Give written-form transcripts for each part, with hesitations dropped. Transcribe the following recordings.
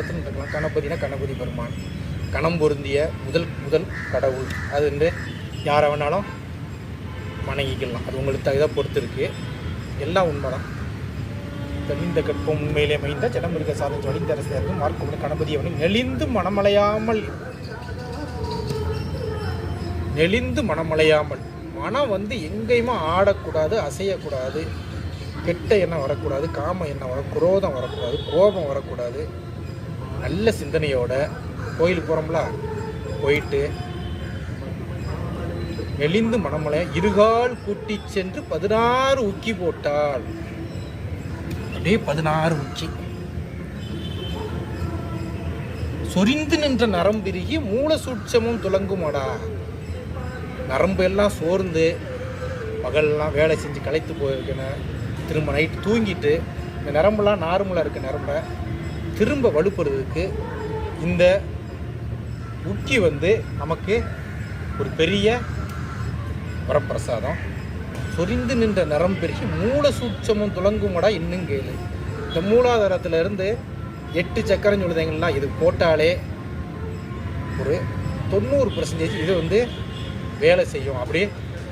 இருக்கலாம். கணபதினா கணபதி பெருமான், கணம் பொருந்திய முதல் கடவுள். அது வந்து யாரை வேணாலும் வணங்கிக்கலாம். அது உங்களுக்கு தகுதியாக பொறுத்து இருக்குது. எல்லாம் உண்மை தான். தெளிந்த கற்பம் உண்மையிலே மைந்த ஜனமிருக சாதனை வழிந்த அரசியர்கள் மார்க்கொண்டு கணபதி அவனை நெளிந்து மனமலையாமல் மனம் வந்து எங்கேயுமே ஆடக்கூடாது, அசையக்கூடாது, கெட்ட எண்ணம் வரக்கூடாது, காம எண்ணம் குரோதம் வரக்கூடாது, கோபம் வரக்கூடாது. நல்ல சிந்தனையோட கோயிலுக்கு போகிறோம்ல, போயிட்டு நெளிந்து மனமலை இருகால் கூட்டி சென்று 16 உக்கி போட்டால், அப்படியே 16 உக்கி சொரிந்து நின்ற நரம்பிருகி மூல சூட்சமும் துலங்குமாடா. நரம்பு எல்லாம் சோர்ந்து பகல்லாம் வேலை செஞ்சு களைத்து போயிருக்கேன், திரும்ப நைட்டு தூங்கிட்டு இந்த நரம்பெல்லாம் நார்மலாக இருக்க நரம்பை திரும்ப வலுப்படுறதுக்கு இந்த உக்கி வந்து நமக்கு ஒரு பெரிய வரப்பிரசாதம். சொரிந்து நின்ற நரம்பெருகி மூல சூட்சமும் துலங்குமடா இன்னும் கேளு. இந்த மூலாதாரத்தில் இருந்து 8 சக்கரம் சொல்லுதீங்களா, இது போட்டாலே ஒரு 90% இது வந்து வேலை செய்யும். அப்படியே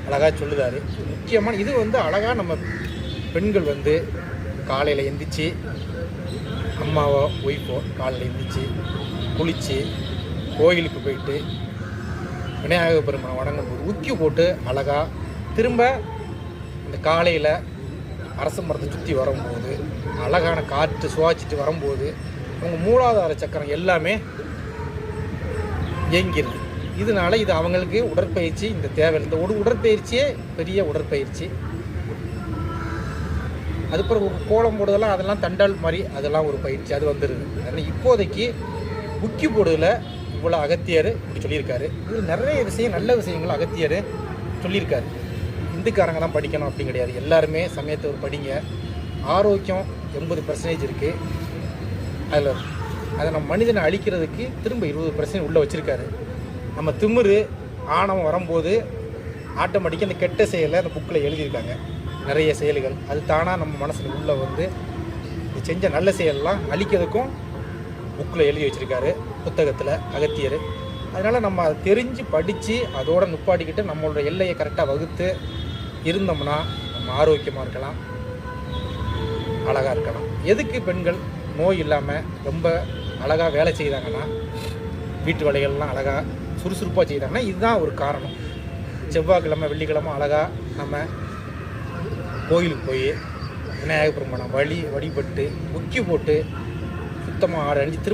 அழகாக சொல்லுதாரு. முக்கியமான இது வந்து அழகாக நம்ம பெண்கள் வந்து காலையில் எந்திரிச்சு, அம்மாவோ ஒய்ஃபோ காலையில் எந்திரிச்சு குளித்து கோயிலுக்கு போயிட்டு விநாயக பெருமானை வணங்கும் போது உக்கி போட்டு அழகாக திரும்ப இந்த காலையில் அரச மரத்தை சுற்றி வரும்போது அழகான காற்று சுவாச்சிட்டு வரும்போது அவங்க மூலாதார சக்கரம் எல்லாமே இயங்கிடுது. இதனால இது அவங்களுக்கு உடற்பயிற்சி இந்த தேவை. இந்த உடற்பயிற்சியே பெரிய உடற்பயிற்சி. அது பிறகு கோலம் போடுறதெல்லாம் அதெல்லாம் தண்டால் மாதிரி அதெல்லாம் ஒரு பயிற்சி, அது வந்துடுது. அதனால் இப்போதைக்கு உக்கி போடுதல இவ்வளோ அகத்தியர் இப்படி சொல்லியிருக்காரு. இதில் நிறைய விஷயம் நல்ல விஷயங்கள் அகத்தியர் சொல்லியிருக்காரு. இந்துக்காரங்க தான் படிக்கணும் அப்படின்னு கிடையாது, எல்லாருமே சமயத்தை ஒரு படிங்க. ஆரோக்கியம் 80% இருக்குது. அதில் அதை நம்ம மனிதனை அழிக்கிறதுக்கு திரும்ப 20% உள்ளே வச்சுருக்காரு. நம்ம திமிரு ஆணவம் வரும்போது ஆட்டோமேட்டிக்காக அந்த கெட்ட செயலை அந்த புக்கில் எழுதியிருக்காங்க, நிறைய செயல்கள். அது தானாக நம்ம மனசில் உள்ளே வந்து செஞ்ச நல்ல செயலெல்லாம் அழிக்கிறதுக்கும் புக்கில் எழுதி வச்சுருக்காரு, புத்தகத்தில் அகத்தியர். அதனால் நம்ம அதை தெரிஞ்சு படித்து அதோடு நுப்பாடிக்கிட்டு நம்மளோட எல்லையை கரெக்டாக வகுத்து இருந்தோம்னா நம்ம ஆரோக்கியமாக இருக்கலாம், அழகாக இருக்கலாம். எதுக்கு பெண்கள் நோய் இல்லாமல் ரொம்ப அழகாக வேலை செய்தாங்கன்னா, வீட்டு வேலைகள்லாம் அழகாக சுறுசுறுப்பாக செய்தாங்கன்னா இதுதான் ஒரு காரணம். செவ்வாய்க்கிழமை வெள்ளிக்கிழமை அழகாக நம்ம கோயிலுக்கு போய் விநாயகர் பெருமானை வழிபட்டு உக்கி போட்டு சுத்தமாக ஆடை அணிஞ்சு